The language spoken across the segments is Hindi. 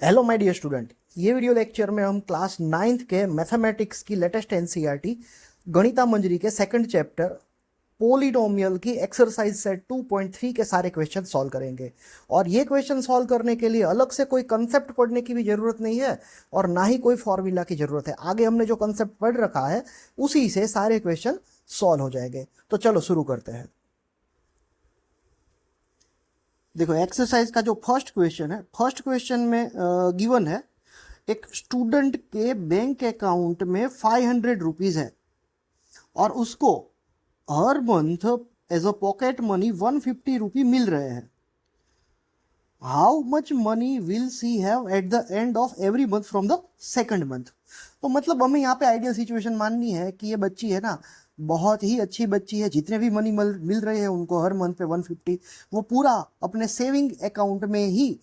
Hello my dear student. ये वीडियो लेक्चर में हम क्लास 9th के मैथमेटिक्स की लेटेस्ट एनसीईआरटी गणिता मंजरी के सेकंड चैप्टर पोलिनोमियल की एक्सरसाइज सेट 2.3 के सारे क्वेश्चन सॉल्व करेंगे। और ये क्वेश्चन सॉल्व करने के लिए अलग से कोई कंसेप्ट पढ़ने की भी ज़रूरत नहीं है और ना ही कोई फॉर्मूला की ज़रूरत है। आगे हमने जो कंसेप्ट पढ़ रखा है उसी से सारे क्वेश्चन सॉल्व हो जाएंगे। तो चलो शुरू करते हैं। देखो एक्सरसाइज का जो फर्स्ट क्वेश्चन है, फर्स्ट क्वेश्चन में गिवन है एक स्टूडेंट के बैंक अकाउंट में 500 रुपीज है और उसको हर month as a pocket money 150 rupee मिल रहे हैं। How much money will she have at the end of every month from the second month. तो मतलब हमें यहाँ पे आइडियल सिचुएशन माननी है कि ये बच्ची है ना, बहुत ही अच्छी बच्ची है। जितने भी मनी मिल रहे हैं उनको हर मंथ पे 150 वो पूरा अपने सेविंग अकाउंट में ही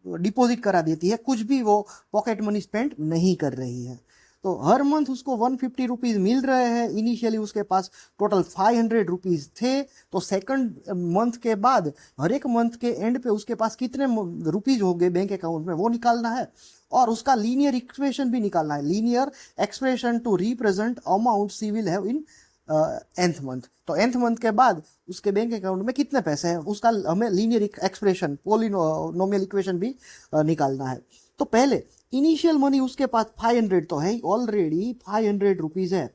डिपॉजिट करा देती है, कुछ भी वो पॉकेट मनी स्पेंड नहीं कर रही है। तो हर मंथ उसको 150 रुपीज़ मिल रहे हैं। इनिशियली उसके पास टोटल 500 रुपीज़ थे। तो सेकंड मंथ के बाद हर एक मंथ के एंड पे उसके पास कितने रुपीज़ हो गए बैंक अकाउंट में वो निकालना है और उसका लीनियर इक्वेशन भी निकालना है। Linear expression to represent amount C will have in nth month. तो nth मंथ के बाद उसके बैंक अकाउंट में कितने पैसे हैं उसका हमें लीनियर एक्सप्रेशन पोलिनोमियल इक्वेशन भी निकालना है। तो पहले इनिशियल मनी उसके पास 500 तो है, ऑलरेडी 500 रुपीज़ है।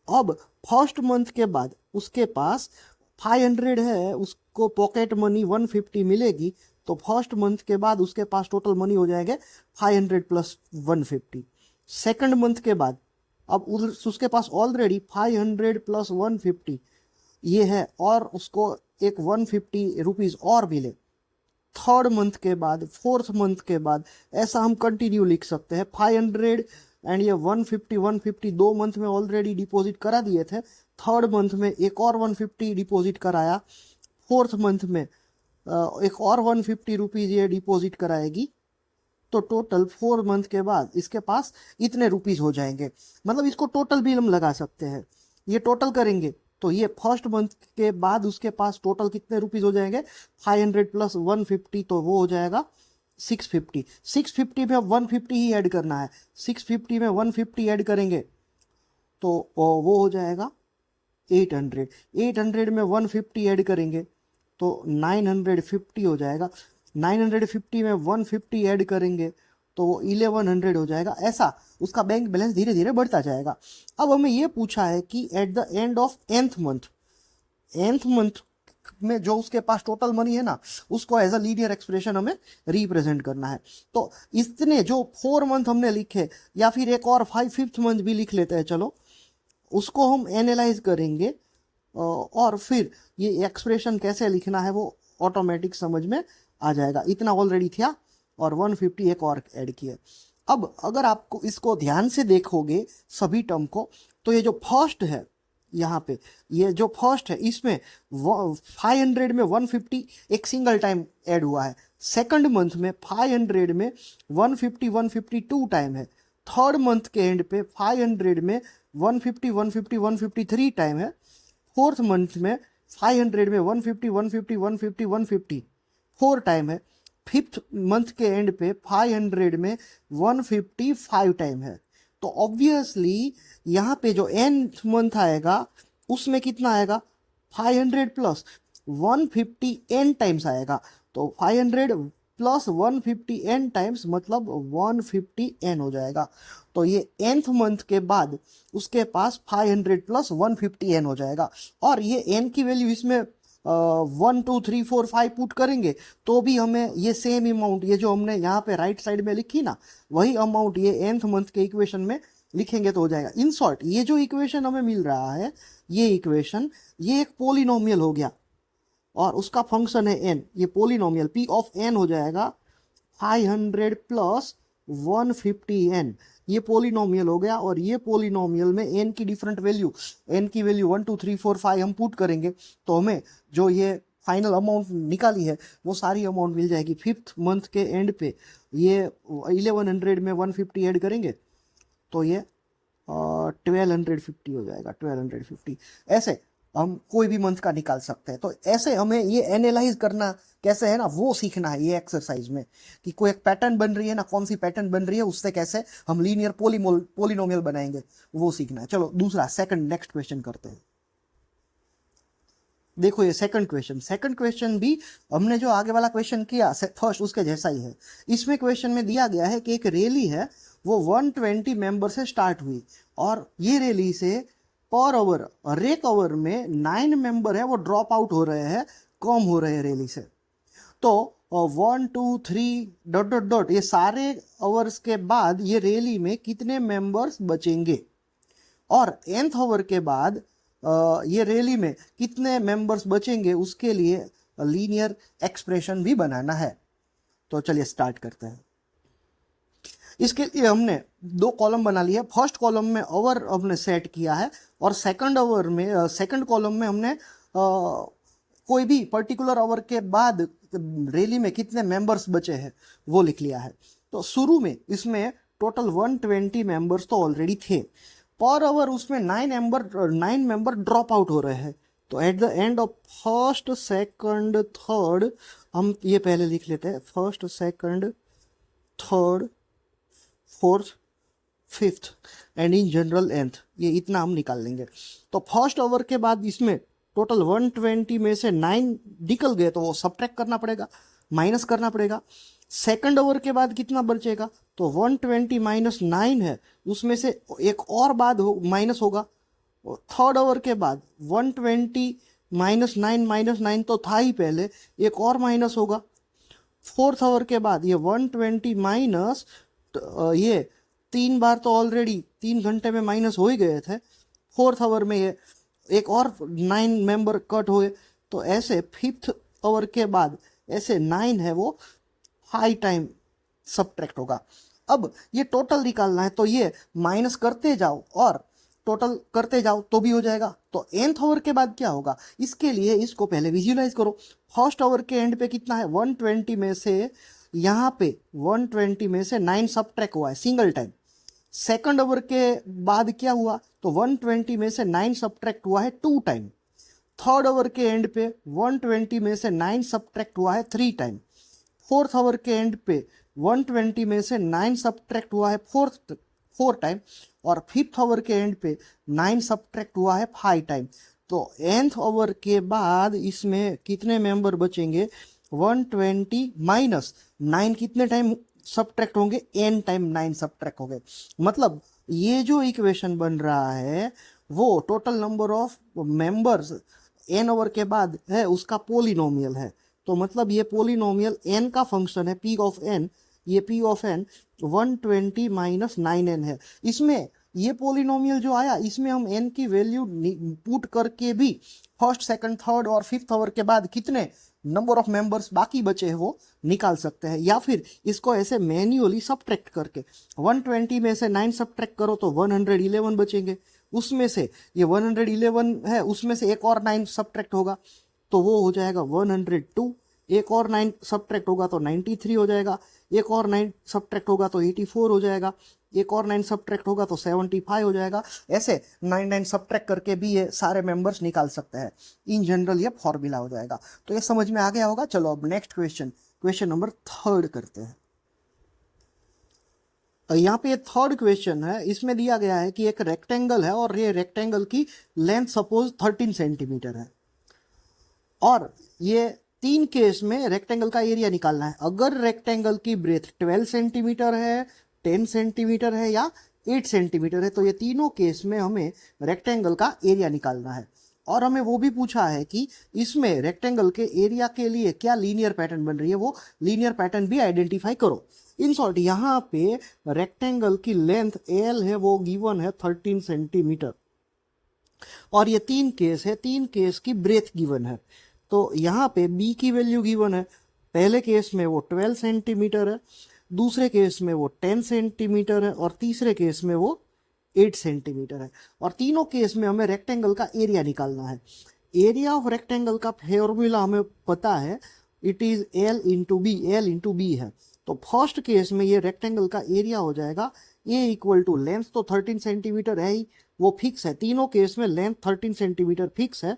अब फर्स्ट मंथ के बाद उसके पास 500 है, उसको पॉकेट मनी 150 मिलेगी। तो फर्स्ट मंथ के बाद उसके पास टोटल मनी हो जाएंगे 500 प्लस 150। सेकंड मंथ के बाद अब उसके पास ऑलरेडी 500 प्लस 150 ये है और उसको एक 150 रुपीज़ और मिले। थर्ड मंथ के बाद, फोर्थ मंथ के बाद, ऐसा हम कंटिन्यू लिख सकते हैं। 500 एंड ये 150 दो मंथ में ऑलरेडी डिपॉजिट करा दिए थे। थर्ड मंथ में एक और 150 डिपॉजिट कराया। फोर्थ मंथ में एक और 150 रुपीज़ ये डिपॉजिट कराएगी। तो टोटल 4 मंथ के बाद इसके पास इतने रुपीज़ हो जाएंगे। मतलब इसको टोटल भी हम लगा सकते हैं। ये टोटल करेंगे तो ये फर्स्ट मंथ के बाद उसके पास टोटल कितने रुपीज़ हो जाएंगे, 500 प्लस 150 तो वो हो जाएगा 650। 650 में 150 ही ऐड करना है। 650 में 150 ऐड करेंगे तो वो हो जाएगा 800। 800 में 150 ऐड करेंगे तो 950 हो जाएगा। 950 में 150 ऐड करेंगे तो वो 1100 हो जाएगा। ऐसा उसका बैंक बैलेंस धीरे धीरे बढ़ता जाएगा। अब हमें ये पूछा है कि eight the end of nth month में जो उसके पास टोटल मनी है ना, उसको एज अ लीनियर एक्सप्रेशन हमें रिप्रेजेंट करना है। तो इतने जो 4 मंथ हमने लिखे या फिर एक और 5th मंथ भी लिख लेते हैं, चलो उसको हम एनालाइज करेंगे और फिर ये एक्सप्रेशन कैसे लिखना है वो ऑटोमेटिक समझ में आ जाएगा। इतना ऑलरेडी था और 150 एक और ऐड किया। अब अगर आपको इसको ध्यान से देखोगे सभी टर्म को, तो ये जो फर्स्ट है यहाँ पे, ये जो फर्स्ट है इसमें 500 में 150 एक सिंगल टाइम ऐड हुआ है। सेकंड मंथ में 500 में 150 टू टाइम है। थर्ड मंथ के एंड पे 500 में 150 टाइम है। फोर्थ मंथ में 500 में 150 4 टाइम है। फिफ्थ मंथ के एंड पे 500 में 155 टाइम है। तो ऑब्वियसली यहाँ पे जो nth मंथ आएगा उसमें कितना आएगा, 500 प्लस 150 n टाइम्स आएगा। तो 500 प्लस 150 n टाइम्स मतलब 150 n हो जाएगा। तो ये nth मंथ के बाद उसके पास 500 प्लस 150 n हो जाएगा। और ये n की वैल्यू इसमें 1 2 3 4 5 पुट करेंगे तो भी हमें ये सेम अमाउंट, ये जो हमने यहाँ पे राइट साइड में लिखी ना, वही अमाउंट ये nth मंथ के इक्वेशन में लिखेंगे तो हो जाएगा। इन शॉर्ट ये जो इक्वेशन हमें मिल रहा है, ये इक्वेशन ये एक पोलिनोमियल हो गया और उसका फंक्शन है n। ये पोलिनोमियल p ऑफ n हो जाएगा 500 प्लस 150n। ये पोलिनोमियल हो गया और ये पोलिनोमियल में n की डिफरेंट वैल्यू, n की वैल्यू 1 2 3 4 5 हम पुट करेंगे तो हमें जो ये फाइनल अमाउंट निकाली है वो सारी अमाउंट मिल जाएगी। फिफ्थ मंथ के एंड पे ये 1100 में 150 ऐड करेंगे तो ये 1250 हो जाएगा। 1250 ऐसे हम कोई भी मंथ का निकाल सकते हैं। तो ऐसे हमें ये एनालाइज करना कैसे है ना, वो सीखना है ये एक्सरसाइज में, कि कोई एक पैटर्न बन रही है ना, कौन सी पैटर्न बन रही है, उससे कैसे हम लीनियर पोलिनोमियल बनाएंगे, वो सीखना है। चलो दूसरा सेकंड नेक्स्ट क्वेश्चन करते हैं। देखो ये सेकंड क्वेश्चन भी हमने जो आगे वाला क्वेश्चन किया फर्स्ट उसके जैसा ही है। इसमें क्वेश्चन में दिया गया है कि एक रैली है वो 120 मेंबर से स्टार्ट हुई और ये रैली से पर आवर और एक आवर में 9 मेंबर है वो ड्रॉप आउट हो रहे हैं, कम हो रहे हैं रैली से। तो 1 2 3 डॉट डॉट डॉट ये सारे आवर्स के बाद ये रैली में कितने मेंबर्स बचेंगे, और nth आवर के बाद ये रैली में कितने मेंबर्स बचेंगे, उसके लिए लीनियर एक्सप्रेशन भी बनाना है। तो चलिए स्टार्ट करते हैं। इसके लिए हमने दो कॉलम बना लिए। फर्स्ट कॉलम में आवर हमने सेट किया है और सेकंड कॉलम में हमने कोई भी पर्टिकुलर आवर के बाद रैली में कितने मेंबर्स बचे हैं वो लिख लिया है। तो शुरू में इसमें टोटल 120 मेंबर्स तो ऑलरेडी थे, पर आवर उसमें 9 मेंबर ड्रॉप आउट हो रहे हैं। तो eight the end of first second third हम ये पहले लिख लेते हैं, first second third fourth fifth and in general nth, ये इतना हम निकाल लेंगे। तो फर्स्ट आवर के बाद इसमें टोटल 120 में से 9 निकल गए तो वो सबट्रैक्ट करना पड़ेगा, माइनस करना पड़ेगा। सेकंड आवर के बाद कितना बचेगा, तो 120 माइनस 9 है, उसमें से एक और बाद माइनस होगा। थर्ड आवर के बाद 120 माइनस 9 तो था ही पहले, एक और माइनस होगा। फोर्थ आवर के बाद ये 120 माइनस ये 3 बार तो ऑलरेडी 3 घंटे में माइनस हो ही गए थे। फोर्थ आवर में ये एक और 9 मेंबर कट हुए, तो ऐसे फिफ्थ आवर के बाद ऐसे 9 है वो 5 टाइम सबट्रैक्ट होगा। अब ये टोटल निकालना है तो ये माइनस करते जाओ और टोटल करते जाओ तो भी हो जाएगा। तो nth आवर के बाद क्या होगा, इसके लिए इसको पहले विजुलाइज करो। फर्स्ट आवर के एंड पे कितना है, 120 में से यहाँ पे 120 में से 9 सबट्रैक्ट हुआ है सिंगल टाइम। सेकंड आवर के बाद क्या हुआ, तो 120 में से 9 सबट्रैक्ट हुआ है 2 टाइम। थर्ड आवर के एंड पे 120 में से 9 सबट्रैक्ट हुआ है 3 टाइम। फोर्थ आवर के एंड पे 120 में से 9 सबट्रैक्ट हुआ है 4 टाइम, और फिफ्थ आवर के एंड पे 9 सबट्रैक्ट हुआ है 5 टाइम। तो nth आवर के बाद इसमें कितने मेंबर बचेंगे, 120 माइनस 9 कितने टाइम सबट्रैक्ट होंगे, n टाइम 9 सबट्रैक्ट होंगे। मतलब ये जो इक्वेशन बन रहा है वो total number of members n hour के बाद है उसका पोलिनोमियल है। तो मतलब ये पोलिनोमियल n का फंक्शन है, p ऑफ n, ये p of n 120 minus 9n है। इसमें ये पोलिनोमियल जो आया इसमें हम n की वैल्यू पुट करके भी फर्स्ट सेकंड थर्ड और फिफ्थ आवर के बाद कितने नंबर ऑफ मेंबर्स बाकी बचे हैं वो निकाल सकते हैं, या फिर इसको ऐसे मैन्युअली सबट्रैक्ट करके 120 में से 9 सबट्रैक्ट करो तो 111 बचेंगे। उसमें से ये 111 है, उसमें से एक और 9 सबट्रैक्ट होगा तो वो हो जाएगा 102। एक और 9 सबट्रैक्ट होगा तो 93 हो जाएगा। एक और 9 सबट्रैक्ट होगा तो 84 हो जाएगा। एक और 9 सबट्रैक्ट होगा तो 75 हो जाएगा। ऐसे 9 सबट्रैक्ट करके भी ये सारे मेंबर्स निकाल सकते हैं। इन जनरल ये फॉर्मूला हो जाएगा। तो ये समझ में आ गया होगा। चलो अब नेक्स्ट क्वेश्चन नंबर 3 करते हैं। यहाँ पे थर्ड क्वेश्चन है, इसमें दिया गया है कि एक रेक्टेंगल है और ये रेक्टेंगल की लेंथ सपोज 13 सेंटीमीटर है और ये 3 केस में रेक्टेंगल का एरिया निकालना है। अगर रेक्टेंगल की ब्रेथ 12 सेंटीमीटर है, 10 सेंटीमीटर है या 8 सेंटीमीटर है, तो ये तीनों केस में हमें रेक्टेंगल का एरिया निकालना है। और हमें वो भी पूछा है कि इसमें रेक्टेंगल के एरिया के लिए क्या लीनियर पैटर्न बन रही है, वो लीनियर पैटर्न भी आइडेंटिफाई करो। इन शॉर्ट यहाँ पे रेक्टेंगल की लेंथ एल है वो गिवन है 13 सेंटीमीटर और ये 3 केस है, 3 केस की ब्रेथ गिवन है। तो यहाँ पे बी की वैल्यू गिवन है। पहले केस में वो 12 सेंटीमीटर है, दूसरे केस में वो 10 सेंटीमीटर है और तीसरे केस में वो 8 सेंटीमीटर है। और तीनों केस में हमें रेक्टेंगल का एरिया निकालना है। एरिया ऑफ रेक्टेंगल का फॉर्मूला हमें पता है, it is L into B है। तो फर्स्ट केस में ये रेक्टेंगल का एरिया हो जाएगा ए इक्वल टू लेंथ तो 13 सेंटीमीटर है ही, वो फिक्स है। तीनों केस में लेंथ 13 सेंटीमीटर फिक्स है।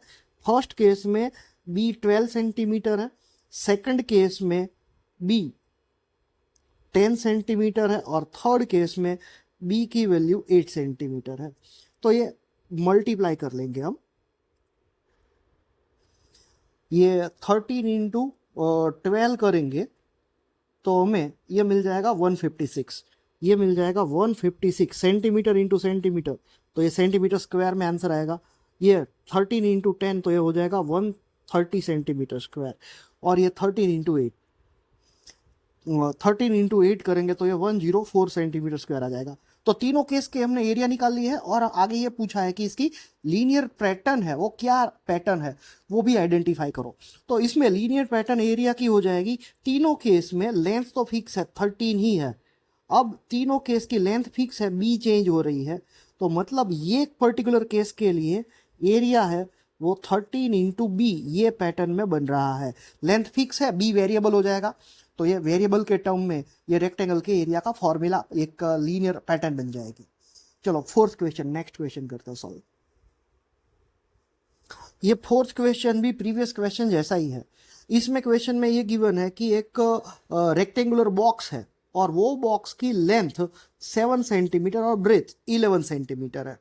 फर्स्ट केस में बी 12 सेंटीमीटर है, सेकंड केस में बी 10 सेंटीमीटर है और थर्ड केस में बी की वैल्यू 8 सेंटीमीटर है। तो ये मल्टीप्लाई कर लेंगे हम, ये 13 इंटू 12 करेंगे तो हमें ये मिल जाएगा 156, ये मिल जाएगा 156 सेंटीमीटर इंटू सेंटीमीटर, तो ये सेंटीमीटर स्क्वायर में आंसर आएगा। ये 13 इंटू 10 तो ये हो जाएगा 130 सेंटीमीटर स्क्वायर, और ये 13 इंटू 8, 13 इंटू 8 करेंगे तो ये 104 सेंटीमीटर स्क्वायर आ जाएगा। तो तीनों केस के हमने एरिया निकाल ली है, और आगे ये पूछा है कि इसकी लीनियर पैटर्न है, वो क्या पैटर्न है वो भी आइडेंटिफाई करो। तो इसमें लीनियर पैटर्न एरिया की हो जाएगी, तीनों केस में लेंथ तो फिक्स है 13 ही है, अब तीनों केस की लेंथ फिक्स है, बी चेंज हो रही है, तो मतलब ये पर्टिकुलर केस के लिए एरिया है वो 13 इंटू बी, ये पैटर्न में बन रहा है। लेंथ फिक्स है, बी वेरिएबल हो जाएगा, तो ये वेरिएबल के टर्म में ये रेक्टेंगल के एरिया का फॉर्मूला एक लीनियर पैटर्न बन जाएगी। चलो फोर्थ क्वेश्चन, नेक्स्ट क्वेश्चन करते हैं सॉल्व। ये फोर्थ क्वेश्चन भी प्रीवियस क्वेश्चन जैसा ही है। इसमें क्वेश्चन में ये गिवन है कि एक रेक्टेंगुलर बॉक्स है और वो बॉक्स की लेंथ 7 सेंटीमीटर और ब्रेथ 11 सेंटीमीटर है,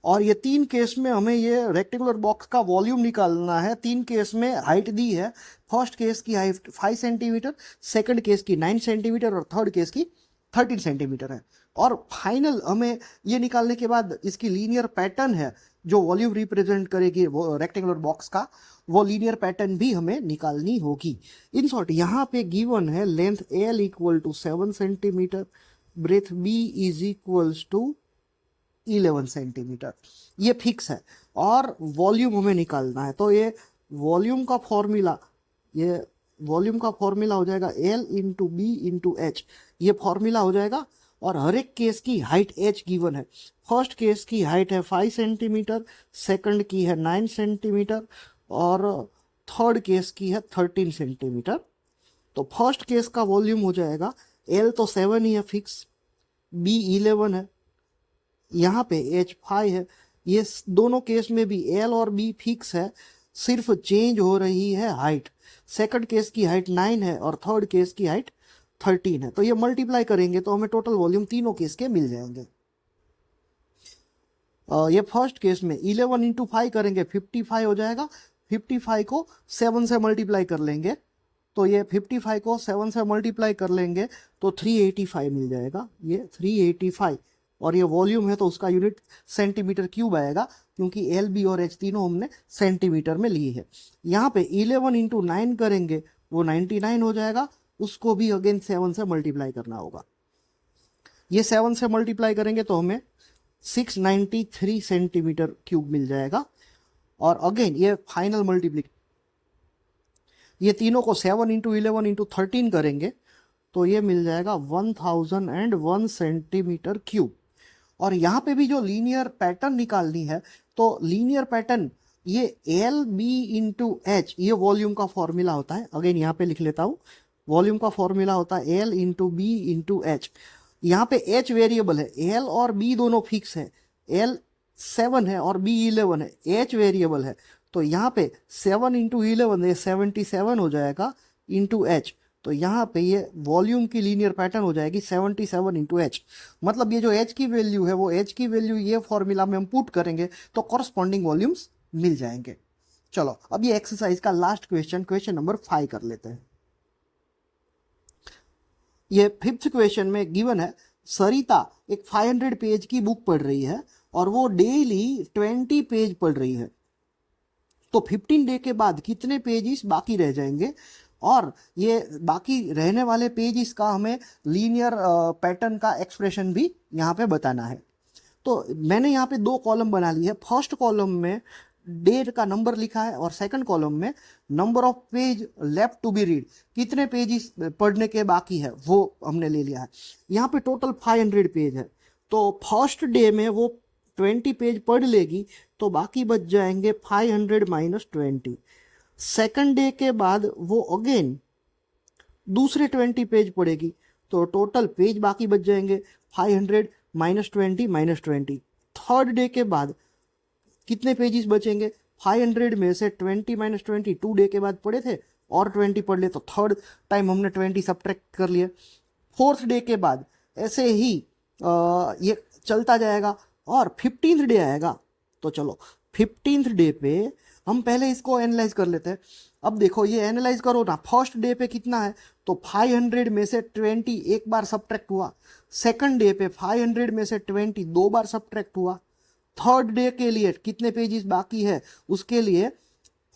और ये तीन केस में हमें ये रेक्टेंगुलर बॉक्स का वॉल्यूम निकालना है। तीन केस में हाइट दी है, फर्स्ट केस की हाइट 5 सेंटीमीटर, सेकंड केस की 9 सेंटीमीटर और थर्ड केस की 13 सेंटीमीटर है। और फाइनल हमें ये निकालने के बाद इसकी लीनियर पैटर्न है जो वॉल्यूम रिप्रेजेंट करेगी वो रेक्टेंगुलर बॉक्स का, वो लीनियर पैटर्न भी हमें निकालनी होगी। इन शॉर्ट यहाँ पे गिवन है length L equal to 7 centimetre, breadth B is equals to 11 centimetre, ये फिक्स है, और वॉल्यूम हमें निकालना है। तो ये वॉल्यूम का फॉर्मूला, ये वॉल्यूम का फॉर्मूला हो जाएगा L into B into H, ये फॉर्मूला हो जाएगा। और हर एक केस की हाइट h गिवन है। फर्स्ट केस की हाइट है 5 सेंटीमीटर, सेकंड की है 9 सेंटीमीटर और थर्ड केस की है 13 सेंटीमीटर। तो फर्स्ट केस का वॉल्यूम हो जाएगा L तो 7 ही है फिक्स, B 11 है, यहाँ पे H 5 है। ये दोनों केस में भी L और B फिक्स है, सिर्फ चेंज हो रही है हाइट। सेकंड केस की हाइट 9 है और थर्ड केस की हाइट 13 है। तो ये मल्टीप्लाई करेंगे तो हमें टोटल वॉल्यूम तीनों केस के मिल जाएंगे। ये फर्स्ट केस में 11 इंटू 5 करेंगे 55 हो जाएगा, 55 को 7 से मल्टीप्लाई कर लेंगे तो ये 55 को 7 से मल्टीप्लाई कर लेंगे तो 385 मिल जाएगा, ये 385। और ये वॉल्यूम है तो उसका यूनिट सेंटीमीटर क्यूब आएगा, क्योंकि एल बी और एच तीनों हमने सेंटीमीटर में ली है। यहाँ पे 11 इंटू 9 करेंगे वो 99 हो जाएगा, उसको भी अगेन 7 से मल्टीप्लाई करना होगा। ये 7 से मल्टीप्लाई करेंगे तो हमें 693 सेंटीमीटर क्यूब मिल जाएगा। और अगेन ये फाइनल मल्टीप्लिकेशन, ये तीनों को 7 इंटू 11 इंटू 13 करेंगे तो ये मिल जाएगा 1001 सेंटीमीटर क्यूब। और यहाँ पे भी जो लीनियर पैटर्न निकालनी है तो लीनियर पैटर्न ये एल बी इंटू एच, ये वॉल्यूम का फॉर्मूला होता है। अगेन यहाँ पे लिख लेता हूँ, वॉल्यूम का फॉर्मूला होता है L into B into H. यहाँ पे एच वेरिएबल है, एल और बी दोनों फिक्स है, एल 7 है और बी 11 है, एच वेरिएबल है। तो यहाँ पे 7 इंटू 11 ये 77 हो जाएगा इंटू एच। तो यहाँ पे ये वॉल्यूम की लीनियर पैटर्न हो जाएगी 77 इंटू एच। मतलब ये जो एच की वैल्यू है वो एच की वैल्यू ये फॉर्मूला में हम पुट करेंगे तो कॉरस्पॉन्डिंग वॉल्यूम्स मिल जाएंगे। चलो अब ये एक्सरसाइज का लास्ट क्वेश्चन, क्वेश्चन नंबर 5 कर लेते हैं। ये फिफ्थ क्वेश्चन में गिवन है सरिता एक 500 पेज की बुक पढ़ रही है और वो डेली 20 पेज पढ़ रही है, तो 15 डे के बाद कितने पेजेस बाकी रह जाएंगे, और ये बाकी रहने वाले पेजेस का हमें लीनियर पैटर्न का एक्सप्रेशन भी यहाँ पे बताना है। तो मैंने यहाँ पे 2 कॉलम बना ली है। फर्स्ट कॉलम में डेट का नंबर लिखा है और सेकंड कॉलम में number of page left to be read, कितने पेजेस पढ़ने के बाकी है वो हमने ले लिया है। यहाँ पे टोटल 500 पेज है, तो फर्स्ट डे में वो 20 पेज पढ़ लेगी तो बाकी बच जाएंगे 500 माइनस 20। सेकंड डे के बाद वो अगेन दूसरे 20 पेज पढ़ेगी तो टोटल पेज बाकी बच जाएंगे 500 -20 -20। थर्ड डे के बाद कितने पेजेस बचेंगे? 500 में से 20 -20 2 डे के बाद पढ़े थे और 20 पढ़ लिए, तो थर्ड टाइम हमने 20 सब्ट्रैक्ट कर लिए। फोर्थ डे के बाद ऐसे ही ये चलता जाएगा और 15th डे आएगा। तो चलो 15th डे पे हम पहले इसको एनालाइज कर लेते हैं। अब देखो ये एनालाइज करो ना, फर्स्ट डे पे कितना है, तो 500 में से 20 एक बार सब्ट्रैक्ट हुआ। सेकंड डे पे 500 में से 20 दो बार सब्ट्रैक्ट हुआ। थर्ड डे के लिए कितने पेजेस बाकी है, उसके लिए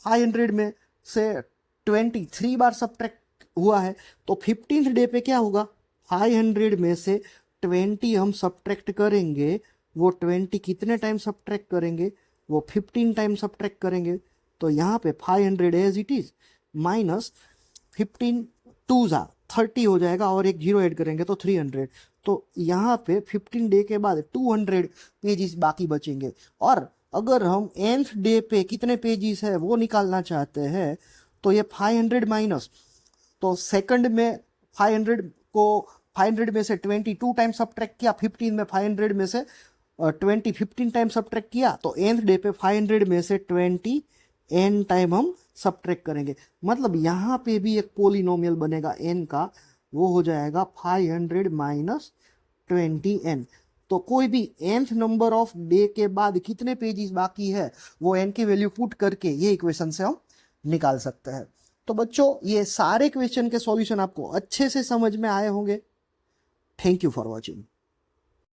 500 में से 23 बार सब्ट्रैक्ट हुआ है। तो 15th डे पे क्या होगा, 500 में से 20 हम सब्ट्रैक्ट करेंगे। वो 20 कितने टाइम सब्ट्रैक्ट करेंगे, वो 15 टाइम सब्ट्रैक्ट करेंगे। तो यहाँ पे 500 एज इट इज माइनस 15 2 जा 30 हो जाएगा और एक जीरो ऐड करेंगे तो 300। तो यहाँ पे 15 डे के बाद 200 पेजेस बाकी बचेंगे। और अगर हम nth डे पे कितने पेजेस है वो निकालना चाहते हैं, तो ये 500 माइनस, तो सेकंड में 500 को 500 में से 22 टाइम सब्ट्रैक्ट किया, 15 में 500 में से 15 टाइम सब्ट्रैक्ट किया, तो nth डे पे 500 में से 20 n टाइम हम सब्ट्रैक्ट करेंगे। मतलब यहाँ पे भी एक पोलिनोमियल बनेगा n का, वो हो जाएगा 500 माइनस 20n। तो कोई भी nth नंबर ऑफ डे के बाद कितने पेजेस बाकी है वो n की वैल्यू पुट करके ये इक्वेशन से हम निकाल सकते हैं। तो बच्चों ये सारे क्वेश्चन के सॉल्यूशन आपको अच्छे से समझ में आए होंगे। Thank you for watching.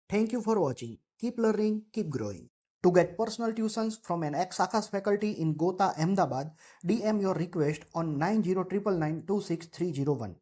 Thank you for watching. Keep learning, keep growing. To get personal tuitions from an ex-Aakash faculty in Gotha, Ahmedabad, DM your request on 9099926301.